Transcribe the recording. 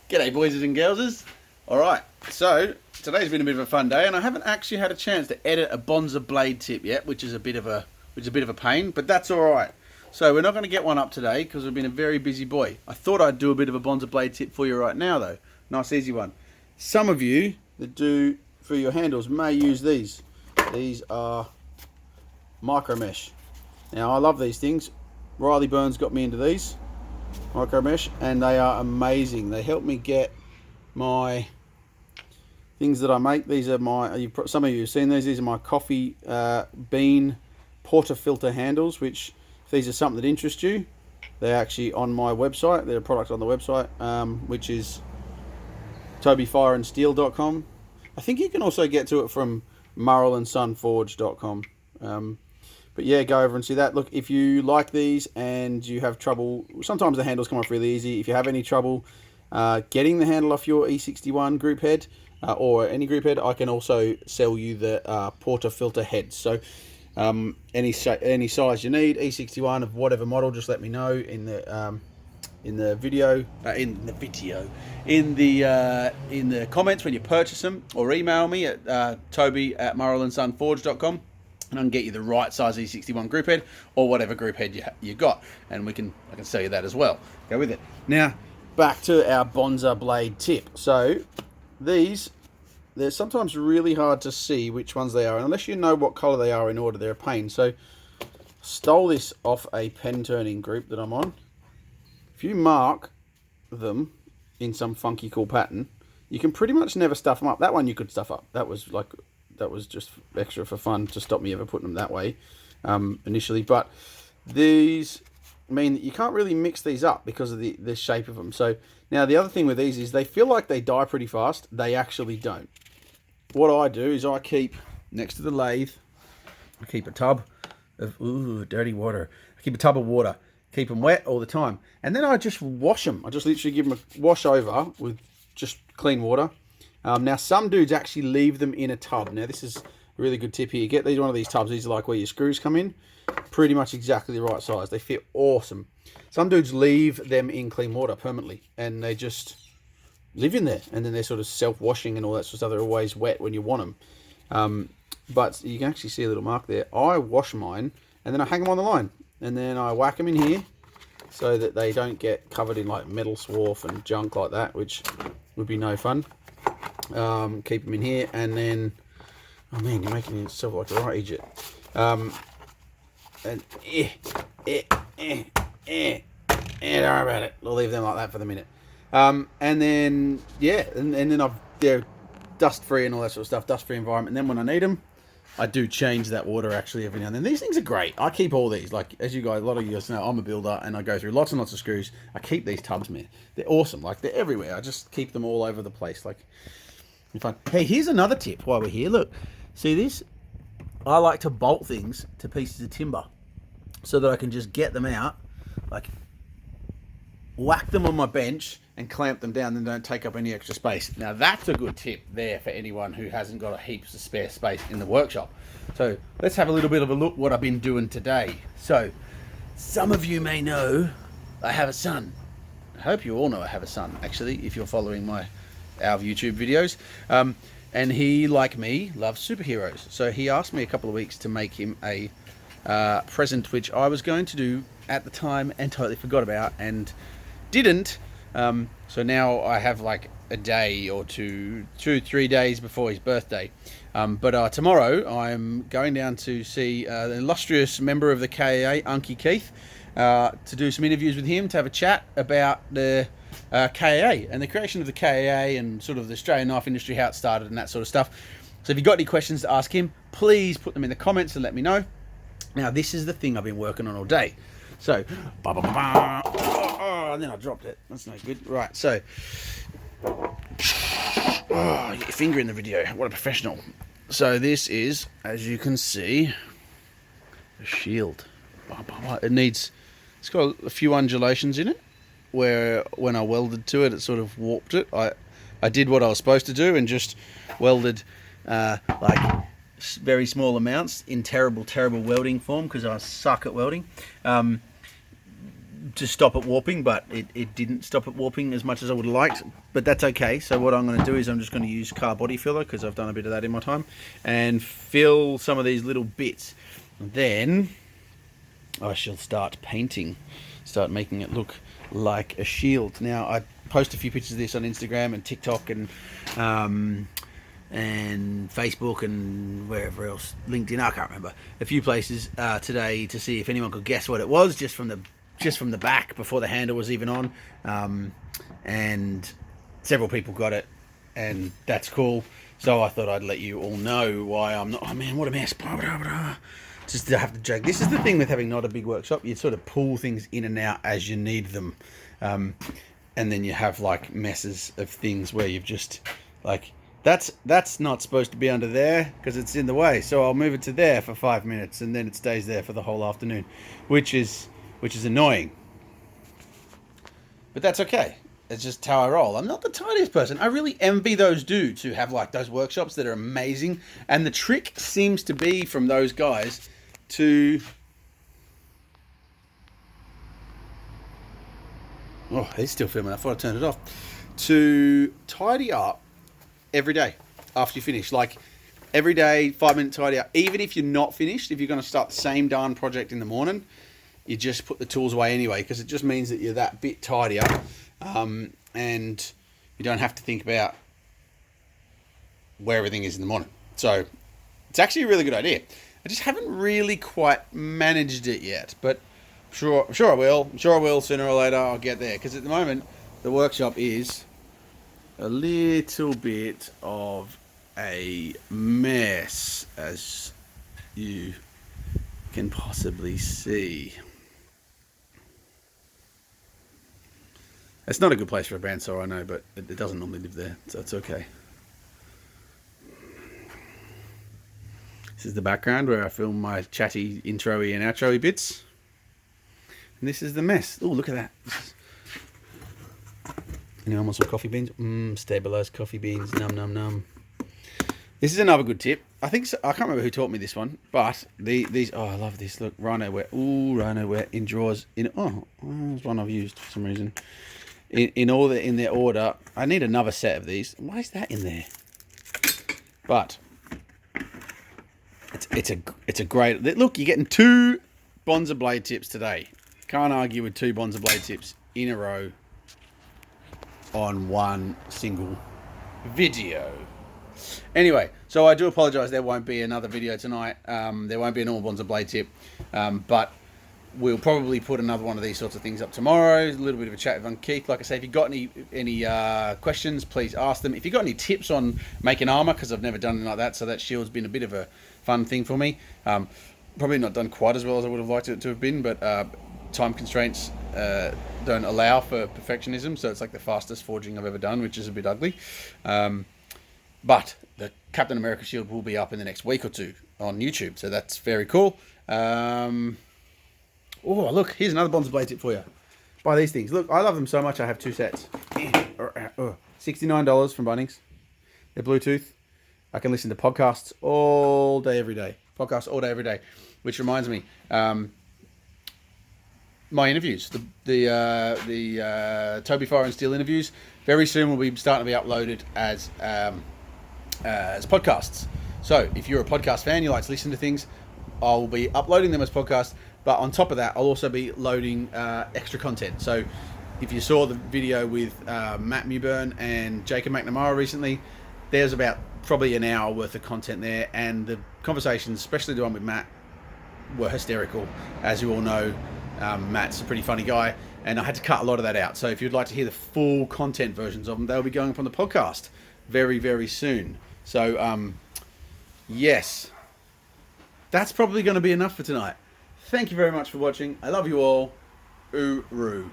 G'day boys and girls. Alright, so today's been a bit of a fun day and I haven't actually had a chance to edit a Bonza Blade Tip yet, which is a bit of a pain, but that's alright. So we're not going to get one up today because we've been a very busy boy. I thought I'd do a bit of a Bonza Blade Tip for you right now though. Nice easy one. Some of you that do for your handles may use these. These are micro mesh. Now I love these things. Riley Burns got me into these micro mesh and they are amazing. They help me get my things that I make. These are my, some of you have seen these are my coffee bean portafilter handles, which if these are something that interests you, they're actually on my website. They're a product on the website, which is tobyfireandsteel.com. I think you can also get to it from murrellandsonforge.com. But yeah, go over and see that. Look, if you like these and you have trouble, sometimes the handles come off really easy. If you have any trouble getting the handle off your E61 group head or any group head, I can also sell you the portafilter heads. So any size you need, E61 of whatever model, just let me know in the video, in the comments when you purchase them, or email me at toby@murrellandsonforge.com. and I can get you the right size E61 group head or whatever group head you got, and I can sell you that as well. Go with it. Now back to our Bonza Blade Tip. So these, they're sometimes really hard to see which ones they are, and unless you know what color they are in order, they're a pain. So stole this off a pen turning group that I'm on. If you mark them in some funky cool pattern, you can pretty much never stuff them up. That one you could stuff up. That was just extra for fun to stop me ever putting them that way initially. But these mean that you can't really mix these up because of the shape of them. So now the other thing with these is they feel like they die pretty fast. They actually don't. What I do is I keep next to the lathe, I keep a tub of dirty water. I keep a tub of water. Keep them wet all the time. And then I just wash them. I just literally give them a wash over with just clean water. Now some dudes actually leave them in a tub. Now this is a really good tip here. You get one of these tubs. These are like where your screws come in. Pretty much exactly the right size. They fit awesome. Some dudes leave them in clean water permanently and they just live in there. And then they're sort of self-washing and all that sort of stuff. They're always wet when you want them. But you can actually see a little mark there. I wash mine and then I hang them on the line. And then I whack them in here so that they don't get covered in like metal swarf and junk like that, which would be no fun. Keep them in here, and then, oh man, you're making yourself like a right idiot. And don't worry about it. We'll leave them like that for the minute. And then yeah, and then they're dust free and all that sort of stuff, dust free environment. And then when I need them, I do change that water actually every now and then. These things are great. I keep all these. Like, as you guys, a lot of you guys know, I'm a builder and I go through lots and lots of screws. I keep these tubs, man. They're awesome. Like, they're everywhere. I just keep them all over the place. Like, fun. Hey, here's another tip while we're here. Look, see this? I like to bolt things to pieces of timber so that I can just get them out, like, whack them on my bench and clamp them down and don't take up any extra space. Now that's a good tip there for anyone who hasn't got a heaps of spare space in the workshop. So let's have a little bit of a look what I've been doing today. So some of you may know I have a son. I hope you all know I have a son, actually, if you're following our YouTube videos. And he, like me, loves superheroes. So he asked me a couple of weeks to make him a present, which I was going to do at the time and totally forgot about and didn't. So now I have like a day or 3 days before his birthday. But tomorrow I'm going down to see the illustrious member of the KAA, Unky Keith, to do some interviews with him, to have a chat about the KAA and the creation of the KAA and sort of the Australian knife industry, how it started and that sort of stuff. So if you've got any questions to ask him, please put them in the comments and let me know. Now this is the thing I've been working on all day. So, and then I dropped it. That's no good. Right, so, you get your finger in the video. What a professional. So this is, as you can see, a shield. It's got a few undulations in it, where when I welded to it, it sort of warped it. I did what I was supposed to do and just welded like very small amounts in terrible welding form because I suck at welding. to stop it warping, but it didn't stop it warping as much as I would have liked, but that's okay. So what I'm going to do is I'm just going to use car body filler, because I've done a bit of that in my time, and fill some of these little bits. Then I shall start painting, start making it look like a shield. Now, I post a few pictures of this on Instagram and TikTok and Facebook and wherever else, LinkedIn, I can't remember, a few places today, to see if anyone could guess what it was, just from the back, before the handle was even on, and several people got it, and that's cool. So I thought I'd let you all know why I'm not. Oh man, what a mess! Just to have to drag. This is the thing with having not a big workshop. You sort of pull things in and out as you need them, and then you have like messes of things where you've just like, that's not supposed to be under there because it's in the way. So I'll move it to there for 5 minutes, and then it stays there for the whole afternoon, which is annoying. But that's okay. It's just how I roll. I'm not the tidiest person. I really envy those dudes who have like those workshops that are amazing. And the trick seems to be, from those guys, to... Oh, he's still filming. I thought I turned it off. To tidy up every day after you finish. Like, every day, 5-minute tidy up. Even if you're not finished, if you're going to start the same darn project in the morning, you just put the tools away anyway, because it just means that you're that bit tidier, and you don't have to think about where everything is in the morning. So it's actually a really good idea. I just haven't really quite managed it yet, but I'm sure I will. I'm sure I will sooner or later. I'll get there, because at the moment the workshop is a little bit of a mess, as you can possibly see. It's not a good place for a bandsaw, I know, but it doesn't normally live there, so it's okay. This is the background where I film my chatty intro-y and outro-y bits. And this is the mess. Oh, look at that. Anyone want some coffee beans? Stabilized coffee beans. Num, num, num. This is another good tip. I think so, I can't remember who taught me this one, but these... Oh, I love this. Look, rhino wet. Ooh, rhino wet in drawers. There's one I've used for some reason. In their order. I need another set of these. Why is that in there? But it's a great look. You're getting 2 Bonza Blade Tips today. Can't argue with 2 Bonza Blade Tips in a row on one single video. Anyway, so I do apologise. There won't be another video tonight. There won't be a normal Bonza Blade Tip, but we'll probably put another one of these sorts of things up tomorrow. A little bit of a chat with Keith. Like I say, if you've got any questions, please ask them. If you've got any tips on making armour, because I've never done anything like that, so that shield's been a bit of a fun thing for me. Probably not done quite as well as I would have liked it to have been, but time constraints don't allow for perfectionism, so it's like the fastest forging I've ever done, which is a bit ugly. But the Captain America shield will be up in the next week or two on YouTube, so that's very cool. Oh, look, here's another Bonza Blade Tip for you. Buy these things. Look, I love them so much, I have 2 sets. $69 from Bunnings. They're Bluetooth. I can listen to podcasts all day, every day. Podcasts all day, every day. Which reminds me, my interviews, the Toby Fire and Steel interviews, very soon will be starting to be uploaded as podcasts. So if you're a podcast fan, you like to listen to things, I'll be uploading them as podcasts. But on top of that, I'll also be loading extra content. So if you saw the video with Matt Mewburn and Jacob McNamara recently, there's about probably an hour worth of content there. And the conversations, especially the one with Matt, were hysterical. As you all know, Matt's a pretty funny guy, and I had to cut a lot of that out. So if you'd like to hear the full content versions of them, they'll be going up on the podcast very, very soon. So, yes, that's probably going to be enough for tonight. Thank you very much for watching. I love you all. Uru.